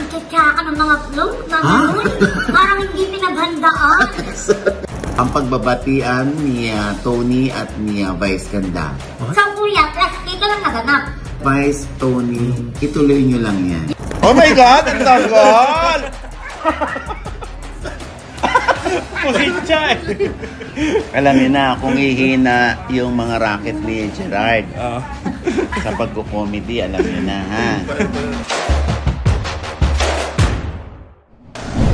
Ang tsatsaka ng mga float, parang hindi pinaghandaan. Ang pagbabatian ni Tony at ni Vice Ganda. Sa kuya, plastic ka lang naganap. Vice, Tony, ituloy nyo lang yan. Oh my God! Ang tagal! Alam niyo na kung ihina yung mga racket ni Gerard sa pagko-comedy, alam niyo na, ha?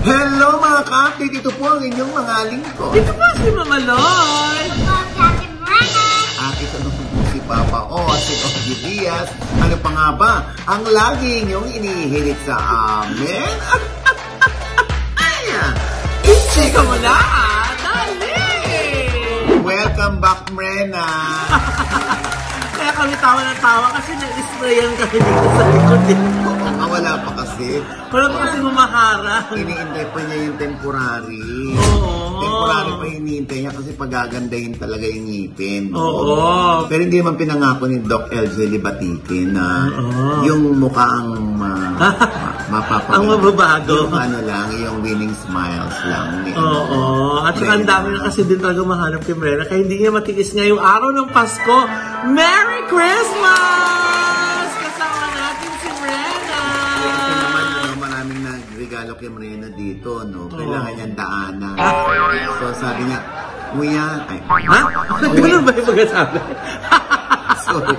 Hello mga ka-update! Ito po ang inyong mga lingkod. Ito po si Mama Loy! Ito po si Ate Miranda. At ito na po si Papa O, si Ogie Diaz. Ano pa nga ba ang lagi inyong inihirit sa amin? Chika mo na! Dali! Welcome back, Mrena! Kaya kami tawa ng tawa kasi na-sprayan kami dito sa likod din. Oo nga, wala pa kasi. Wala pa kasi humaharang. Iniintay pa niya yung temporary. Oo. Temporary pa iniintay niya kasi pagagandahin talaga yung ngipin. Oo. Pero hindi naman pinangako ni Doc LJ Libatikin na yung mukha ang mapapaganda. Ang mababago. Yung ano lang, yung winning smiles lang. Oo. At saka ang dami na kasi din talaga mahanap kay Mrena kaya hindi niya matiis ngayong araw ng Pasko. Merry Christmas! Kasama natin si Mrena! Kasi naman, maraming nagregalo kay Mrena dito, no? Kailangan niyang daanan. So sabi niya, Kuya, ay, ha? Ganun ba yung pagkasabi? sorry.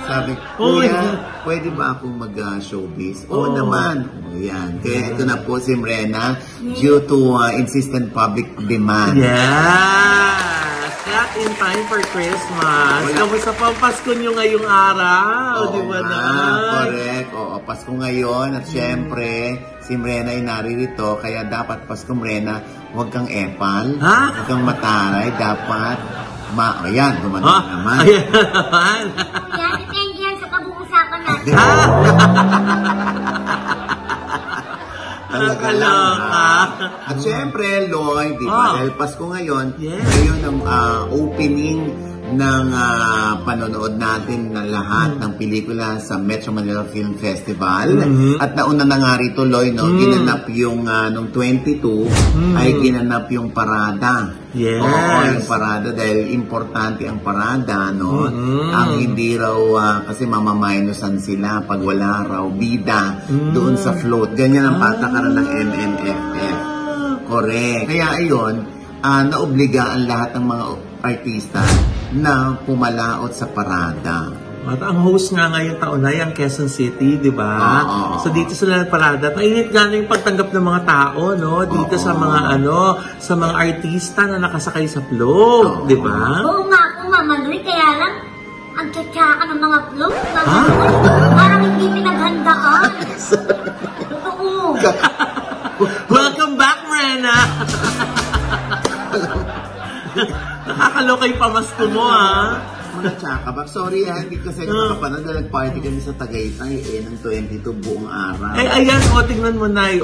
Sabi, Kuya, pwede ba akong mag-showbiz? Oo naman. O yan. Kaya ito na po si Mrena due to insistent public demand. Yes! Not in time for Christmas. Kamusta pa ang Pasko nyo ngayong araw? Di ba na? Correct. Oo, Pasko ngayon. At syempre, si Mrena ay naririto. Kaya dapat Pasko, Mrena, huwag kang epal. Ha? Huwag kang mataray. Dapat ayan, gumano naman. Ayan naman. Kuya, depende yan sa pag-uusapan natin. Talaga lang, At syempre, Lloyd, di ba? Dahil Pasko ngayon, ngayon ang opening ng panonood natin ng lahat ng pelikula sa Metro Manila Film Festival. At nauna na nga rito, Lloyd, no? Ginanap yung, nung 22, ay ginanap yung parada. Yes. Oo, yung parada dahil importante ang parada, no? Ang hindi raw, kasi mamaminosan sila pag wala raw bida doon sa float. Ganyan ang patakaran ng MMFF. Correct. Kaya ayun, naobliga ang lahat ng mga artista na pumalaot sa parada. At ang host nga ngayong taon ay ang Quezon City, di ba? So dito sila nagparada. Mainit nga na yung pagtanggap ng mga tao, no? Dito sa mga sa mga artista na nakasakay sa float, di ba? Oo nga po, Mama Loy, kaya lang, ang tsatsaka ng mga float, parang hindi pinaghandaan. Totoo. Welcome back, Mrena! Nakakaloka yung pamasko mo, ha? Mga tsaka, sorry hindi kasi nakapanood na nag-party kami sa Tagaytay ng 22 buong araw. Ayan, tingnan mo, Nay,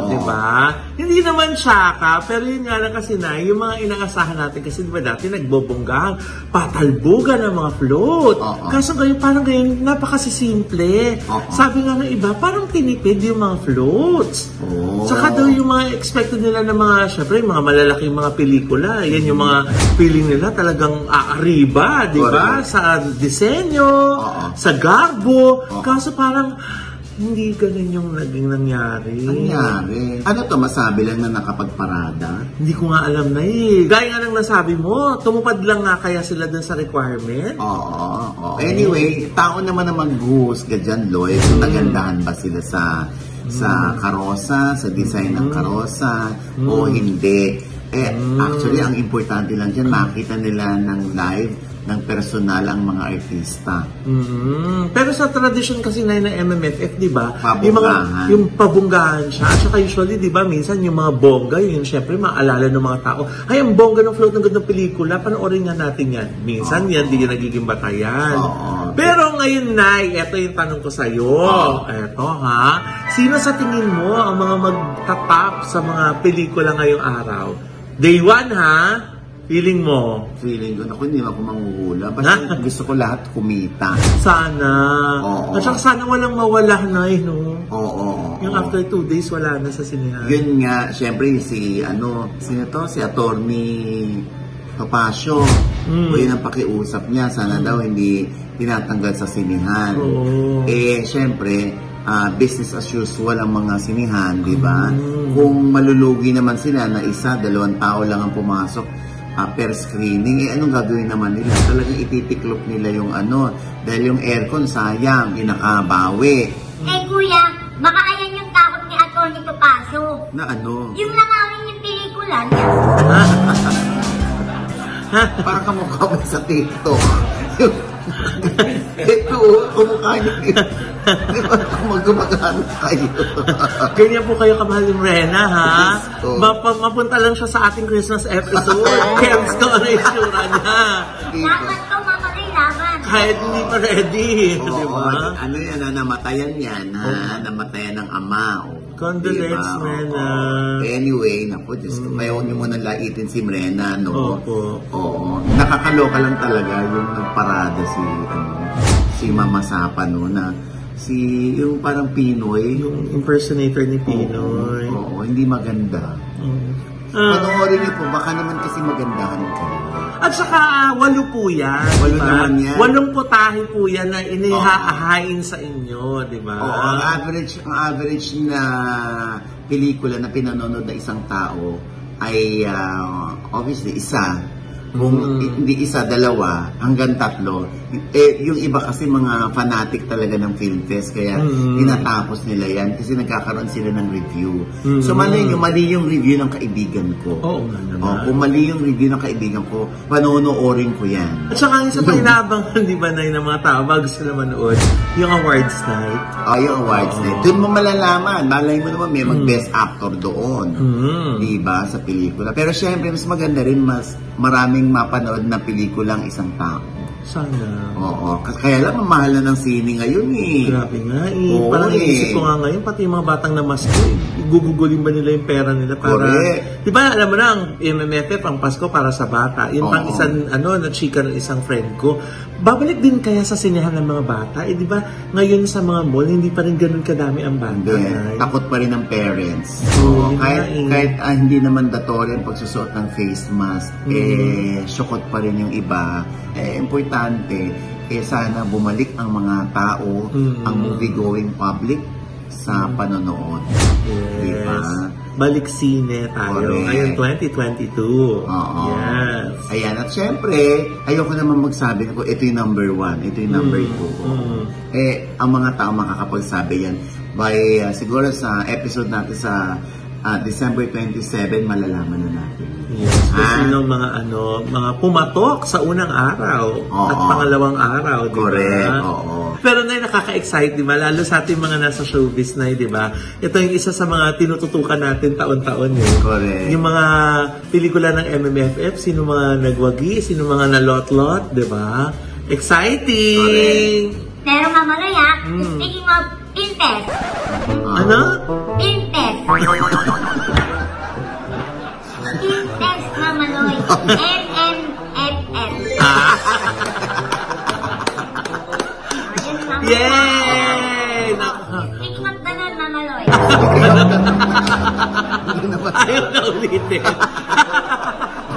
di ba? Hindi naman tsaka, pero yun nga lang kasi, Nay, yung mga inaasahan natin kasi, di ba dati nagbobonggang, patalbugan ng mga float. Kaso ngayon, parang ngayon, napakasisimple. Sabi nga ng iba, parang tinipid yung mga floats. Saka daw yung mga expected nila ng mga, syempre, yung mga malalaking mga pelikula, yan yung mga feeling nila talagang aariba, di ba? Sa disenyo, sa garbo. Kaso parang hindi ganun yung naging nangyari. Ano to, masabi lang na nakapagparada? Hindi ko nga alam na Gaya nga lang nasabi mo, tumupad lang nga kaya sila dun sa requirement? Anyway, tao naman na mag-guhusga dyan, Lloyd. Nagandahan ba sila sa karosa, sa design ng karosa, o hindi? Actually, ang importante lang dyan, makita nila ng live ng personal ang mga artista. Pero sa tradition kasi na MMFF, di ba? Pabunggahan. Yung pabunggahan siya. At saka usually, di ba, minsan yung mga bongga, yun syempre maalala ng mga tao. Ay, ang bongga ng float ng gandang pelikula, panoorin nga natin yan. Minsan yan, di nagiging batayan. Pero ngayon, Nay, eto yung tanong ko sa'yo. Eto, ha? Sino sa tingin mo ang mga magtatap sa mga pelikula ngayong araw? Day 1, ha? Feeling mo? Feeling ko, naku, hindi ako manghuhula. Basta gusto ko lahat kumita. Sana. Oo. At saka sana walang mawala na no? Oo. Yung after 2 days, wala na sa sinihan. Yun nga, syempre si attorney Topacio. O yun ang pakiusap niya. Sana daw hindi tinatanggal sa sinihan. Oo. Syempre, business as usual ang mga sinihan, di ba? Kung malulugi naman sila na 1-2 tao lang ang pumasok per screening, anong gagawin naman nila? Talagang ititiklop nila yung dahil yung aircon sayang, inakabawi. Kuya, baka ayan yung takot ni Atty. Topacio. Na Yung langawin yung pelikula niya. Parang kamukha mo sa TikTok. Ito, kumukha niyo. Gumagano kayo. Ganyan po kayo kamahal ni Rena, ha? Oh. Mapunta lang siya sa ating Christmas episode. Kaya gusto ko na isura niya. Laban to, mamatay laban. Kahit hindi pa ready. Di ba? Namatayan yan, namatayan ng ama. Condolence, Rena. Anyway, naku, Diyos ko, mayaw niyo muna laitin si Rena, no? Oo. Nakakaloka lang talaga yung nagparada si Mama Sapa, no, na yung parang Pinoy. Yung impersonator ni Pinoy. Oo, hindi maganda. Panoorin niyo po, baka naman kasi magandahan kayo. At saka, 8 po yan. 8 naman yan. 8 putahe po yan na inihahain sa inyo, di ba? Oo, ang average na pelikula na pinanonood na isang tao ay obviously isa. Kung hindi 1, 2, hanggang 3. Yung iba kasi mga fanatic talaga ng film fest, kaya tinatapos nila yan kasi nagkakaroon sila ng review. So mali yung review ng kaibigan ko. Oo nga naman. Kung mali yung review ng kaibigan ko, panonoorin ko yan. At saka isa pa inaabangan, di ba, ng mga tao bago sila manood, yung awards night. Yung awards night. Doon mo malalaman. Malay mo naman may mag-best actor doon. Di ba? Sa pelikula. Pero syempre, mas maganda rin, mas maraming mapanood na pelikulang isang tao. Sana. Oo. Kaya lang, mahal na ng sine ngayon eh. Grabe nga eh. Oo, Parang isip ko nga ngayon, pati yung mga batang namasko, gugugulin ba nila yung pera nila para... Correct. Diba, alam mo na, ang MMFF, ang Pasko para sa bata. Yung pang isang, na chika ng isang friend ko, babalik din kaya sa sinehan ng mga bata? Diba, ngayon sa mga mall, hindi pa rin ganun kadami ang bata. Takot pa rin ang parents. Kahit hindi naman mandatory ang pagsusuot ng face mask, syokot pa rin yung iba. Importante, sana bumalik ang mga tao, ang movie-going public sa panonood. Yes. Diba? Balik sine tayo. Ngayon, 2022. Oo. Yes. Ayan. At syempre, ayoko naman magsabi ko, ito yung number 1, ito yung number 2. Ang mga tao makakapagsabi yan by siguro sa episode natin sa December 27, malalaman na natin. Yes, kasi mga mga pumatok sa unang araw at pangalawang araw, di ba? Correct, Pero nakaka-excite, di ba? Lalo sa ating mga nasa showbiz na, di ba? Ito yung isa sa mga tinututukan natin taon-taon eh. Correct. Yung mga pelikula ng MMFF, sino mga nagwagi, sino mga nalot-lot, di ba? Exciting! Correct. Pero Mamalaya, speaking of Pinterest. Ano? Pinterest. Pinterest, Mamaloy. MMFF. Yay! Speaking of ganun, Mamaloy. Ayaw na ulitin.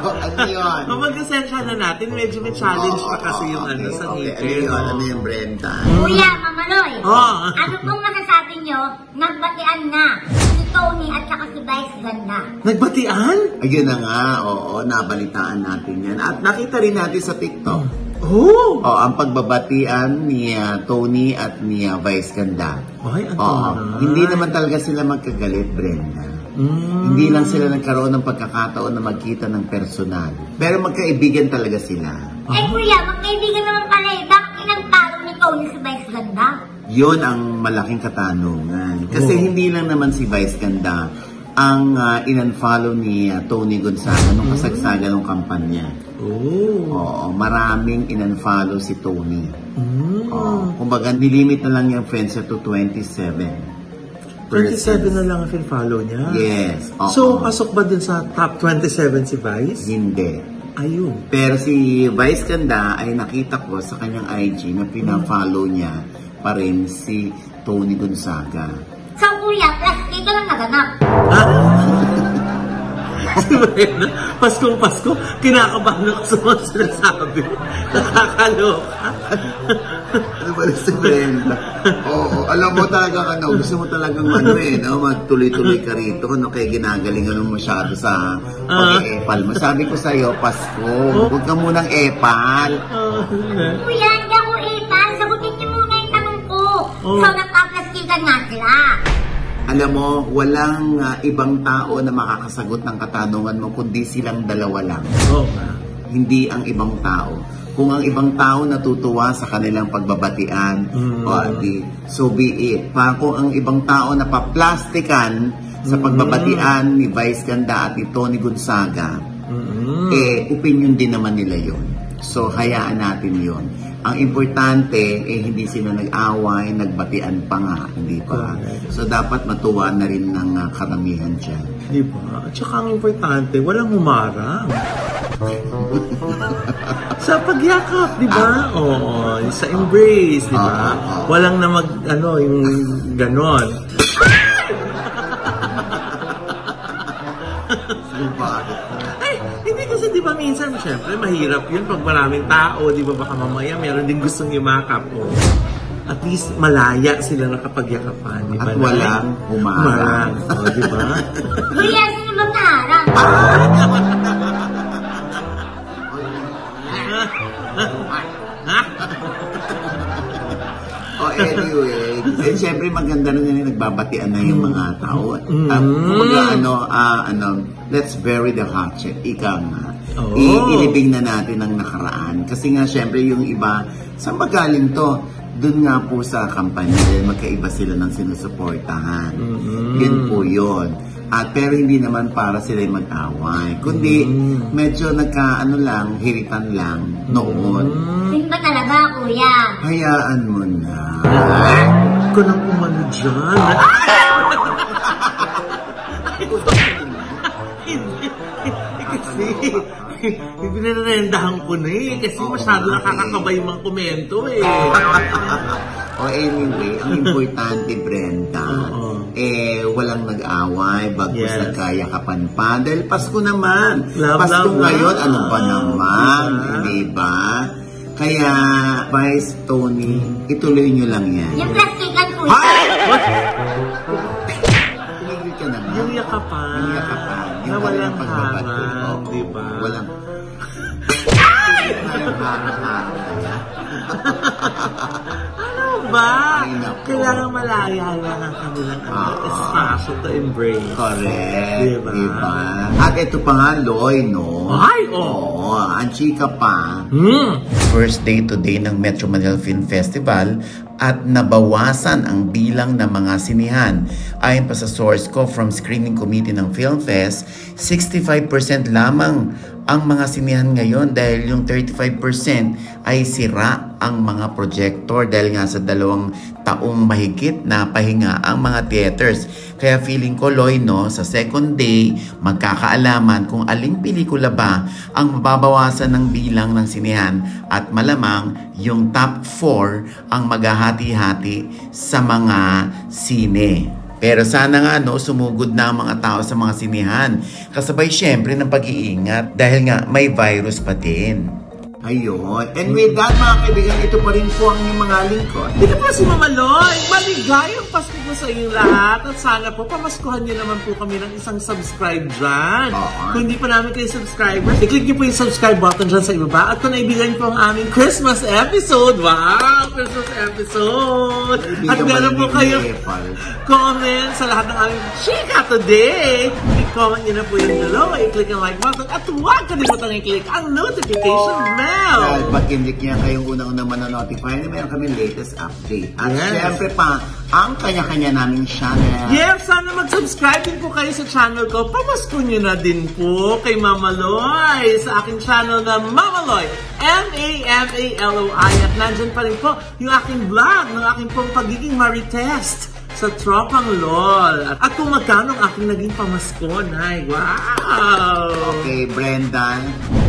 Ano yun? Mag-essential na natin, medyo may challenge pa kasi yung sa ngipin. Ano yung Brenda? Kuya, Mamaloy. Oh. Ano pong masasabi nyo, nagbatian na si Tony at saka si Vice Ganda? Nagbatian? Ayun na nga, nabalitaan natin yan. At nakita rin natin sa TikTok. Ang pagbabatian ni Tony at ni Vice Ganda. Ay, hindi naman talaga sila magkagalit, Brenda. Hindi lang sila nagkaroon ng pagkakataon na magkita ng personal. Pero magkaibigan talaga sila. Kuya, magkaibigan naman pala eh. Bakit inagtalo ni Tony si Vice Ganda? Yun ang malaking katanungan. Kasi hindi lang naman si Vice Ganda ang in-unfollow ni Tony Gonzaga nung kasagsaga ng kampanya. Maraming in-unfollow si Tony. Kumbaga, nilimit na lang yung friends niya to 27. 27 na lang ang follow niya? Yes. So, pasok ba din sa top 27 si Vice? Hindi. Ayun. Pero si Vice Ganda ay nakita ko sa kanyang IG na pina-follow niya pa rin si Tony Gonzaga. So kuya, plastic ka lang naganap. Si Brenda, Paskong-Pasko, kinakabahan ako sa mga sinasabi. Nakakaloka. Ano ba rin si Brenda? Oo, alam mo talaga gusto mo talagang magtuloy-tuloy ka rito, kaya ginagalingan mo masyado sa pag-e-epal mo. Sabi ko sa'yo, Pasko, huwag ka munang epal. Kuya, hindi ako epal. Sagutin niyo muna yung tanong ko. So, nagpa-plastikan nga sila. Alam mo, walang ibang tao na makakasagot ng katanungan mo kundi silang dalawa lang. Hindi ang ibang tao. Kung ang ibang tao natutuwa sa kanilang pagbabatian, so be it. Kung ang ibang tao napaplastikan sa pagbabatian ni Vice Ganda at ni Tony Gonzaga, opinion din naman nila yon. So, hayaan natin yon. Ang importante, hindi sila nag-away, nagbatian pa nga, hindi pa. So, dapat matuwa na rin ng karamihan dyan. Di ba? At saka ang importante, walang humarang. Sa pagyakap, di ba? Oo, sa embrace, di ba? Walang na yung ganon. Hindi kasi di ba minsan, syempre, mahirap yun pag maraming tao, di ba baka mamaya meron din gustong yumakap. At least malaya sila nakapagyakapan, di ba? At walang humarang. Di ba? Kuya, sino bang naharang? Anyway, siyempre maganda na yung nagbabatian na yung mga tao. Let's bury the hatchet. Ika nga. Ilibing na natin ang nakaraan. Kasi nga, siyempre, yung iba, saan ba galing to? Doon nga po sa kampanya, magkaiba sila ng sinusuportahan. Yun po yun. Pero hindi naman para sila mag-away. Kundi, medyo hiritan lang noon. Sino ba talaga, kuya? Hayaan mo na. Huwag ka nang umano dyan. Kasi, ibinarendahan ko na kasi masyado nakakakabay yung mga komento Anyway, ang importante, Brenda, walang nag-away, bagos nagkayakapan pa. Dahil Pasko naman. Pasko ngayon, ano ba naman? Hindi ba? Kaya, Vice, Tony, ituloy nyo lang yan. Yung plastikan, kuya. Tumigil ka naman. Yung yakapan. Yung yakapan. Na walang harang, di ba? Walang harang. Ba? Kailangan malaya lang ang kanilang espasyo to embrace. Correct. Diba? At ito pa nga, Loy, no? Ay, Oo, ang chika pa. First day today ng Metro Manila Film Festival at nabawasan ang bilang ng mga sinihan. Ayon pa sa source ko from screening committee ng Film Fest, 65% lamang ang mga sinihan ngayon dahil yung 35% ay sira ang mga projector dahil nga sa 2 taong mahigit na pahinga ang mga theaters. Kaya feeling ko, Loy, no, sa second day, magkakaalaman kung aling pelikula ba ang mababawasan ng bilang ng sinihan at malamang yung top 4 ang maghahati-hati sa mga sine. Pero sana nga sumugod na ang mga tao sa mga sinihan. Kasabay syempre ng pag-iingat dahil nga may virus pa din. Ayun. And with that, mga kaibigan, ito pa rin po ang inyong mga lingkod. Dito po si Mama Loy. Maligayang Pasko po sa inyong lahat. At sana po, pamaskuhan niyo naman po kami ng isang subscribe dyan. Kung hindi pa namin kayo subscribers, i-click niyo po yung subscribe button dyan sa ibaba. At kung naibigan po ang aming Christmas episode. Wow! Christmas episode! At meron po kayo comment sa lahat ng aming chika today. I-comment niyo na po yung below. I-click ang like button. At huwag kalimutan i-click ang notification bell. Dahil pag click niya kayong unang-unang mananotify na meron kami latest update. At syempre pa, ang kanya-kanya naming channel. Yes, sana mag-subscribe din po kayo sa channel ko. Pamasko nyo na din po kay Mama Loy sa aking channel na Mama Loy. M-A-M-A-L-O-I. At nandyan pa rin po yung aking vlog ng aking pong pagiging Marites sa Tropang LOL. At kung magkano ang aking naging pamasko, Nay. Wow! Okay, Brenda.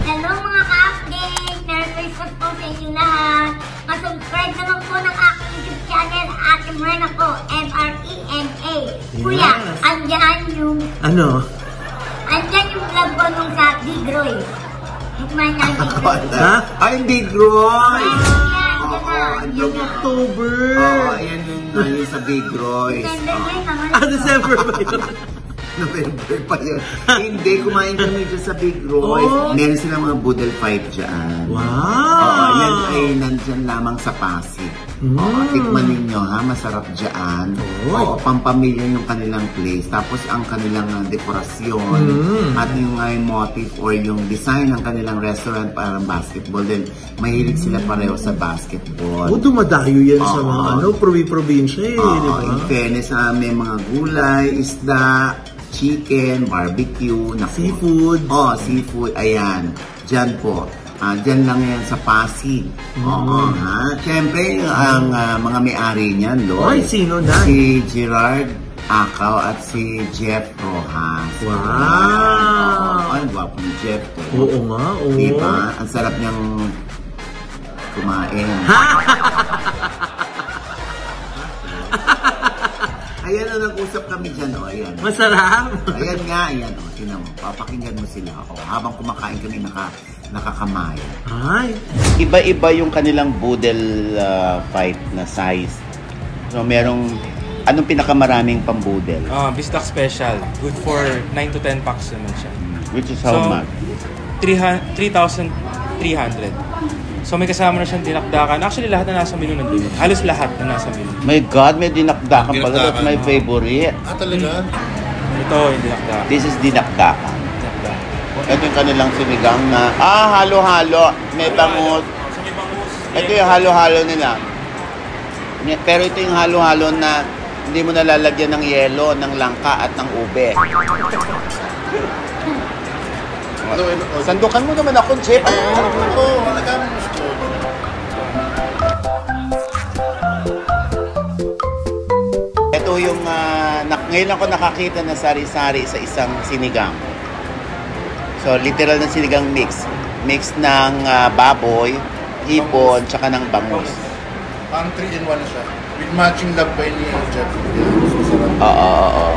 Hello ka-update! Merry Christmas po sa inyo lahat! Masubscribe naman po ng aking YouTube channel, Ate Mrena po, M-R-E-N-A. Kuya, andyan yung... Ano? Andyan yung vlog ko nung sa Big Roy. Hikman na Big Roy. Ha? Ay, Big Roy! Yung October. Oo, ayan yung sa Big Roy. December December yun naman. ba yun? November pa yun. Hindi, kumain kami dyan sa Big Roy. Meron silang mga boodle fight dyan. Wow! Oo, yan ay nandyan lamang sa Pasig. Oo, tikman ninyo ha, masarap dyan. Oo, pampamilya yung kanilang place. Tapos ang kanilang dekorasyon at yung motif or yung design ng kanilang restaurant parang basketball. Then, mahilig sila pareho sa basketball. O, dumadayo yan sa mga probinsya eh, di ba? In fairness, may mga gulay, isda, chicken, barbecue, Seafood. Seafood, ayan. Diyan po. Diyan lang yan sa Pasig. Oo, ha? Siyempre, ang mga may-ari niyan, Lord. Ay, sino na? Si Gerard Akaw at si Jeff Rojas. Wow! Ay, gwapo ni Jeff. Oo nga, oo. Diba? Ang sarap niyang kumain. Ayan na, nag-usap kami dyan, o. Ayan. Masarap. Ayan nga, ayan, o. Tinan mo, papakinggan mo sila. O, habang kumakain kami, nakakamay. Ay. Iba-iba yung kanilang boodle fight na size. So, anong pinakamaraming pang-boodle? Bistak special. Good for 9 to 10 packs naman siya. Which is how much? 3,300. So may kasama na siyang dinakdakan. Actually, lahat na nasa menu nandun. Halos lahat na nasa menu. My God, may dinakdakan pala. That's my favorite. Talaga? Ito, yung dinakdakan. This is dinakdakan. Dinakdakan. Ito yung kanilang sinigang na, halo-halo. May bangus. So may bangus. Ito yung halo-halo nila. Pero ito yung halo-halo na hindi mo nalalagyan ng yelo, ng langka at ng ube. Sandukan mo naman ako, Chip. Ito yung ngayon ako nakakita na sari-sari sa isang sinigang. So, literal na sinigang mix. Mix ng baboy, hipon, tsaka ng bangus. Parang 3-in-1 na siya. With matching lagpay ni Jeff. Oo.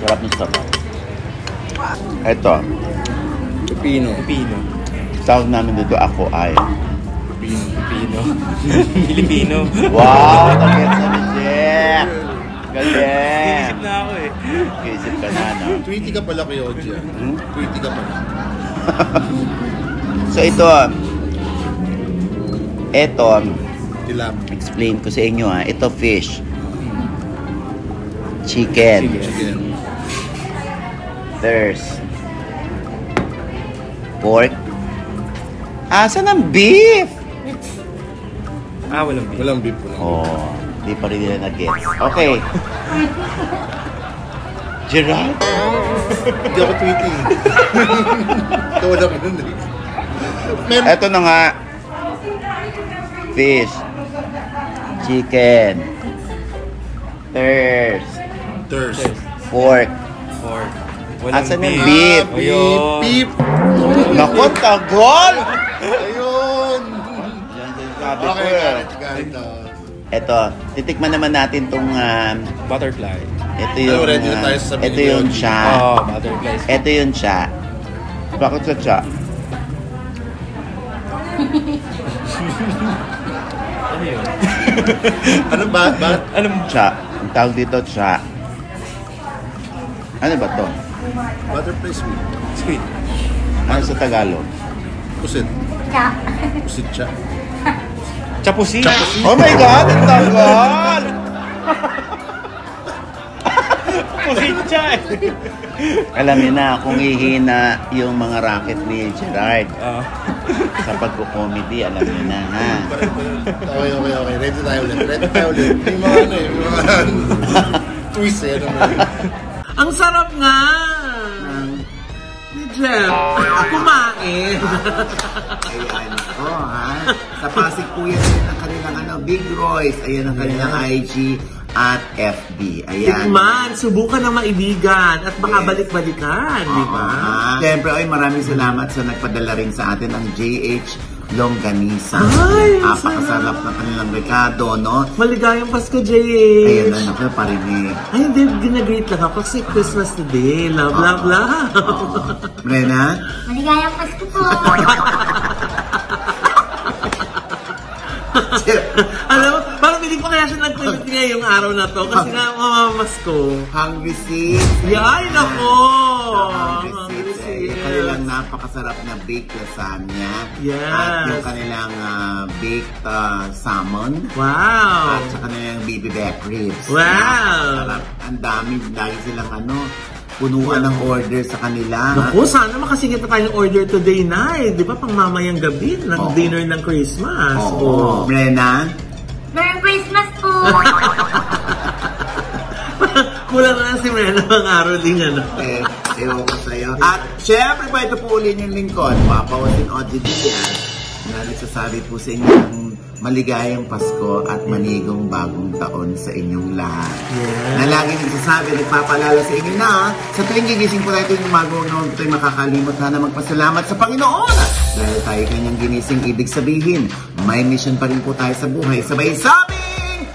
Sarap ng sarap. Ito. Pepino. Tawag namin dito ako ay. Pilipino. Filipino. Wow! Nag-gets na ni Jeff! Galing! Iisip na ako eh. Iisip ka na, no? Tweety ka pala kay Oji. Tweety ka pala. So ito, Tilap. explain ko sa inyo ito fish. Chicken. Chicken. There's pork. Asan ang beef? Walang beef. Walang beef po lang. Oh, di pa rin nila nag-gets. Okay. Gerald? Hindi ako Tweety. Ito wala ko nun eh. Eto na nga. Fish. Chicken. Thirst. Pork. Walang Asan yung beef? beef? Ayun. Beef. Naku, tagol! Ayun. Yan sabi ko Okay, eh. got it. Eto, titikman naman natin tong Butterfly. ito yung Ready na tayo sa ito menu. yung cha. Butterfly. Ito yung cha. Bakit sa cha? Ano yun? Ano ba? Anong Cha. Ang tawag dito cha. Ano ba to? Butterfly sweet. sweet? Ano sa Tagalog? Pusit. Cha. Pusit siya. Chapusi. Oh my God! Ang tagal! Pusit siya eh. Alam niyo na kung hihina yung mga racket ni Gerard sa pagko-comedy, alam niyo na ha. Okay. Ready tayo ulit. May mga may mga twist eh. Ang sarap nga! Ni Jeff, kumain. Ayan ako, ha? Sa Pasig po yan ang kanilang Big Royce. Ayan ang kanilang IG. at FB. Ayan. Tikman, subukan ng maibigan at baka balik-balikan, di ba? Siyempre, ay maraming salamat sa nagpadala rin sa atin ang JH Longganisa. Ay, napakasarap na kanilang rekado, no? Maligayang Pasko, JH! Ayun na, naku, parinig. Ay, hindi, ginagreet lang ako kasi Christmas today. Love, love, love. Brenna? Maligayang Pasko po. Alam mo, parang hindi ko kaya siya nag-tweet niya yung araw na to kasi nga mamamas ko. Hungry Seeds. Ay, nako! Hungry Seeds. Kanilang napakasarap na baked lasagna. Yes. At yung kanilang baked salmon. Wow! At sa kanilang baby back ribs. Wow! Napakasarap. Ang dami, lagi silang punuan ng order sa kanila. Naku, sana makasingit na tayo ng order today night. Di ba, pang mamayang gabi ng dinner ng Christmas. Oo. Brenna? Merry Christmas po. Kulang na si Brenna ang araw din, ewan ko sa'yo. At syempre pa ito po uli yung lingkod, Papa Wasin Audrey Diaz, na nagsasabi po sa inyo ng maligayang Pasko at manigong bagong taon sa inyong lahat. Yeah. Na lagi nagsasabi, nagpapalala sa inyo na sa tuwing gigising po tayo tuwing umaga, naman po tayo makakalimot na magpasalamat sa Panginoon. Dahil tayo kanyang ginising, ibig sabihin, may mission pa rin po tayo sa buhay. Sabay sabing,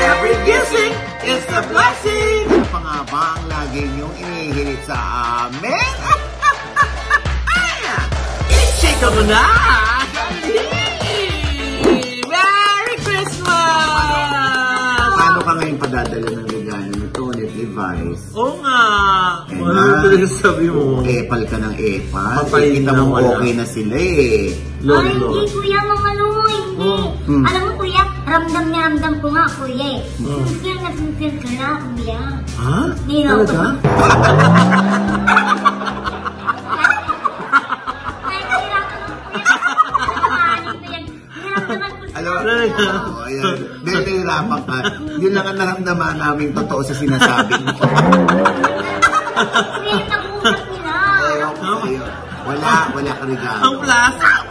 every gising is a blessing! Ano pa nga ba ang lagi niyong inihilit sa amin? I-shake mo na! Merry Christmas! Paano ka ngayon padadala ng regalo nito, Levi's? Oo nga! Ano sabi mo? Epal ka ng epal. Papayin Kita na mo wala. okay na sila eh. Ay, hindi kuya, mga lumoy. Hindi. Alam mo kuya, ramdam na ramdam ko nga kuya eh. Sincere na sincere ka na kuya. Ha? Hindi na ako. Talaga? Ay, kahirapan mo kuya. Nakahanin mo yan. Hirapan ko siya. Alam mo, ayan. Dahil nahirapan ka. Yun lang ang naramdaman namin totoo sa sinasabi mo. Kuya, yung nag-uusap nila. Ayaw ko sa'yo. Wala ka regalo. Ang plastic!